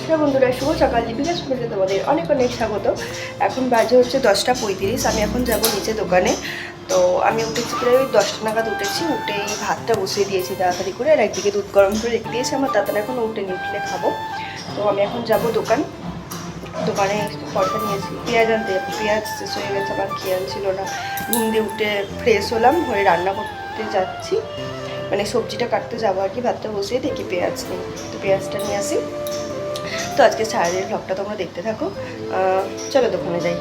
নমস্কার বন্ধুরা, শুভ সকাল। দীপিকা সুন্দরকে তোমাদের অনেক অনেক স্বাগত। এখন বাজে হচ্ছে 10:35। আমি এখন যাব নিচে দোকানে। তো আমি উঠেছি প্রায় 10টা নাগাদ উঠেছি। উঠেই ভাতটা বসিয়ে দিয়েছি তাড়াতাড়ি করে, আর একদিকে দুধ গরম করে রেখে দিয়েছি। আমার দাদারা এখন উঠেনি, উঠলে খাবো। তো আমি এখন যাব দোকানে পয়সা নিয়েছি পেঁয়াজ আনতে। পেঁয়াজ শেষ হয়ে গেছে, আমার খেয়াল ছিল না। ঘুম দিয়ে উঠে ফ্রেশ হলাম, হয়ে রান্না করতে যাচ্ছি, মানে সবজিটা কাটতে যাবো আর কি। ভাতটা বসিয়ে দেখি পেঁয়াজ নেই, তো পেঁয়াজটা নিয়ে আসি। তো আজকে সারাদিনের ব্লগটা তোমরা দেখতে থাকো। চলো দোকানে যাই।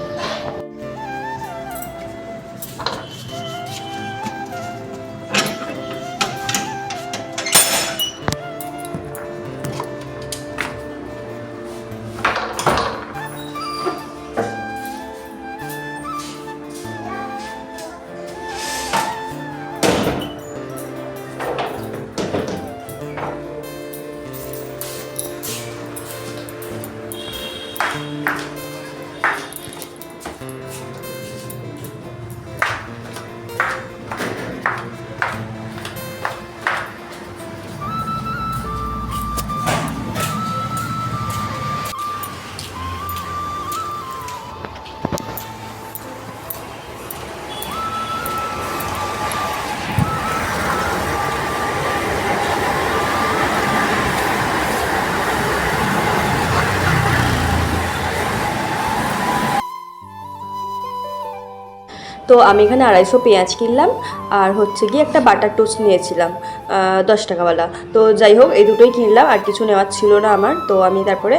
তো আমি এখানে 250 পেঁয়াজ কিনলাম, আর হচ্ছে গিয়ে একটা বাটার টোস্ট নিয়েছিলাম 10 টাকাওয়ালা। তো যাই হোক, এই দুটোই কিনলাম, আর কিছু নেওয়ার ছিল না আমার। তো আমি তারপরে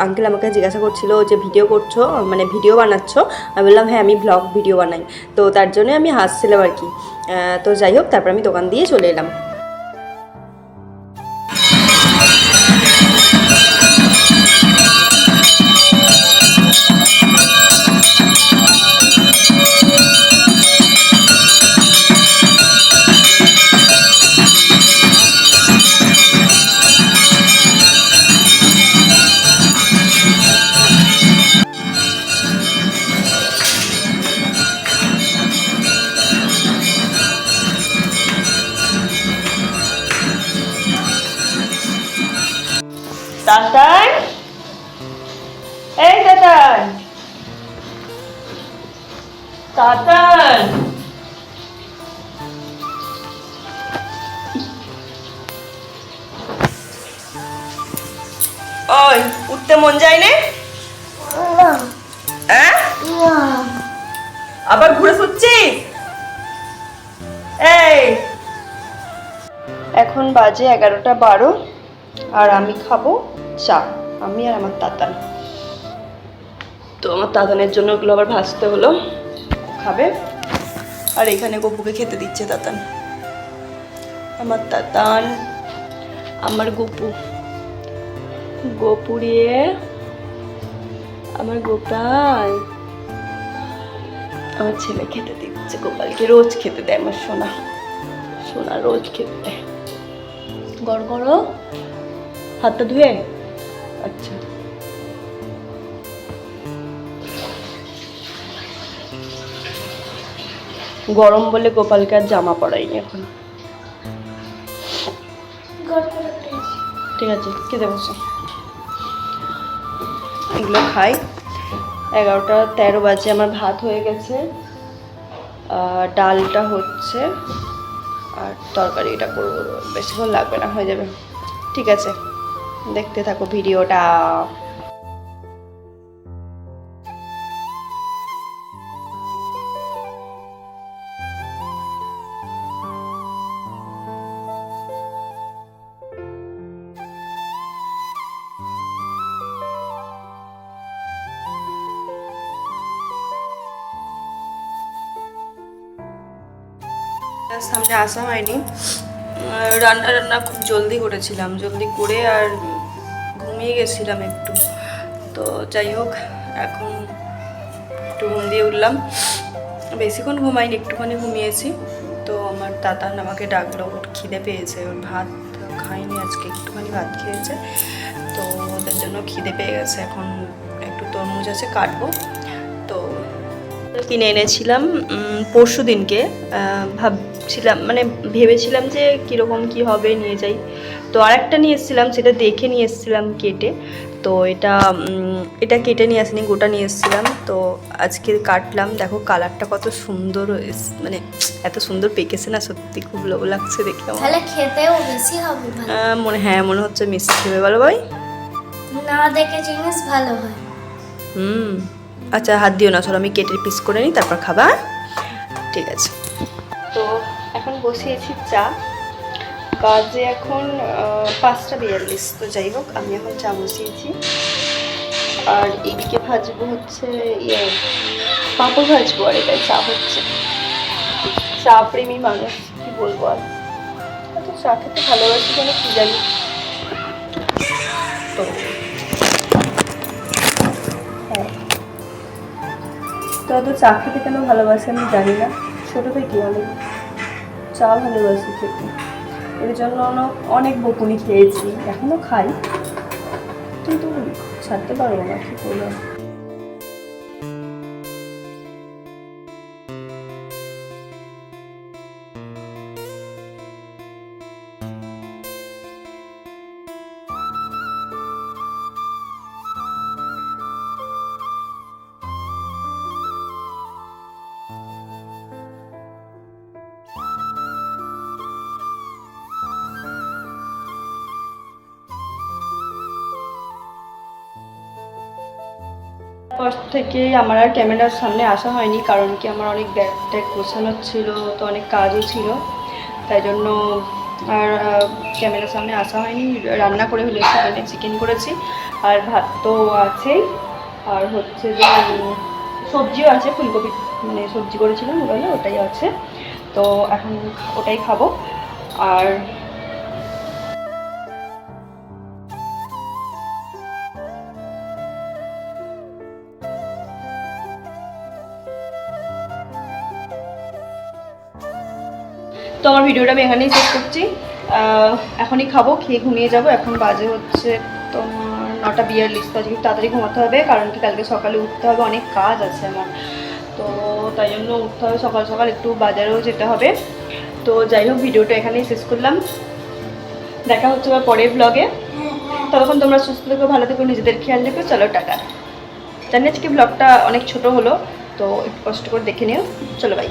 আঙ্কেল আমাকে জিজ্ঞাসা করছিল যে ভিডিও করছো, মানে ভিডিও বানাচ্ছ? আমি বললাম হ্যাঁ, আমি ব্লগ ভিডিও বানাই। তো তার জন্যই আমি হাসছিলাম আর কি। তো যাই হোক, তারপর আমি দোকান দিয়ে চলে এলাম। তাতান, এই তাতান, তাতান, ওই উঠতে মন যায় না? হ্যাঁ, আবার ঘুরে শুচ্ছিস? এই এখন বাজে 11:12, আর আমি খাবো চা, আমি আর আমার তাতান। তো আমার তাতানের জন্য ওগুলো আবার ভাজতে হলো, খাবে। আর এখানে গপুকে খেতে দিচ্ছে তাতান। আমার তাতান, আমার গপু, গপুরিয়ে আমার গোপাল, আমার ছেলে খেতে দিচ্ছে। গোপালকে রোজ খেতে দেয় আমার সোনা, সোনা রোজ খেতে দেয়। গড় করো, হাতটা ধুয়ে। আচ্ছা, গরম বলে গোপালকে আর জামা পরাইনি এখন। ঠিক আছে, খেতে বসো, এগুলো খাই। 11:13 বাজে, আমার ভাত হয়ে গেছে, ডালটা হচ্ছে, আর তরকারিটা করবো, বেশিক্ষণ লাগবে না, হয়ে যাবে। ঠিক আছে, দেখতে থাকো ভিডিওটা। সামনে আসা হয়নি, রান্না খুব জলদি করেছিলাম, জলদি করে আর ঘুমিয়ে গেছিলাম একটু। তো যাই হোক, এখন একটু ঘুম দিয়ে উঠলাম, বেশিক্ষণ ঘুমাইনি, একটুখানি ঘুমিয়েছি। তো আমার তাতান আমাকে ডাকলো, ওর খিদে পেয়েছে, ওর ভাত খাইনি আজকে, একটুখানি ভাত খেয়েছে, তো ওদের জন্য খিদে পেয়ে গেছে। এখন একটু তরমুজ আছে, কাটবো। তো কিনে এনেছিলাম পরশু দিনকে, ভাবছিলাম, মানে ভেবেছিলাম যে কীরকম কি হবে, নিয়ে যাই। তো আর একটা নিয়ে এসেছিলাম, সেটা দেখে নিয়ে এসেছিলাম কেটে। তো এটা কেটে নিয়ে আসিনি, গোটা নিয়ে এসেছিলাম। তো আজকে কাটলাম, দেখো কালারটা কত সুন্দর, মানে এত সুন্দর পেকেছে না, সত্যি খুব লোভ লাগছে দেখে আমার। তাহলে খেতেও বেশি হবে ভালো। মনে হচ্ছে মিষ্টি হবে, বলো ভাই? না দেখে জিনিস ভালো হয়। আচ্ছা হাত দিও না, চলো আমি কেটে পিস করে নিই, তারপর খাবা। ঠিক আছে। তো এখন বসিয়েছি চা, বাজে এখন 5:42। তো যাই হোক, আমি এখন চা বসিয়েছি। আর এদিকে ভাজবো হচ্ছে পাঁপড় ভাজবো, আর এটাই চা হচ্ছে। চা প্রেমী মানুষ, কি বলবো আর, এত চা খেতে ভালোবাসি কেন কি জানি। তো হ্যাঁ, তো এত চা খেতে কেন ভালোবাসি আমি জানি না, ছোটো থেকে অনেক চা ভালোবাসি খেতে। এর জন্য অনেক বকুনি খেয়েছি, এখনও খাই, কিন্তু ছাড়তে পারবো না, কি করবো। পর থেকে আমার আর ক্যামেরার সামনে আসা হয়নি, কারণ কি আমার অনেক ব্যাগ ট্যাগ গোছানো ছিল, তো অনেক কাজও ছিল, তাই জন্য আর ক্যামেরার সামনে আসা হয়নি। রান্না করে হলে সেখানে চিকেন করেছি, আর ভাত তো আছেই, আর হচ্ছে যে সবজিও আছে, ফুলকপি মানে সবজি করেছিলাম ওগুলো, ওটাই আছে। তো এখন ওটাই খাবো। আর তো আমার ভিডিওটা আমি এখানেই শেষ করছি। এখনই খাবো, খেয়ে ঘুমিয়ে যাবো। এখন বাজে হচ্ছে তোমার 9:42। তো আজকে তাড়াতাড়ি ঘুমাতে হবে, কারণ কি কালকে সকালে উঠতে হবে, অনেক কাজ আছে আমার। তো তাই জন্য উঠতে হবে সকাল সকাল, একটু বাজারেও যেতে হবে। তো যাই হোক, ভিডিওটা এখানেই শেষ করলাম। দেখা হচ্ছে আবার পরের ব্লগে। ততক্ষণ তোমরা সুস্থ থেকো, ভালো থেকো, নিজেদের খেয়াল রেখো। চলো টাটা। জানি আজকে ব্লগটা অনেক ছোট হলো, তো একটু কষ্ট করে দেখে নিও। চলো বাই।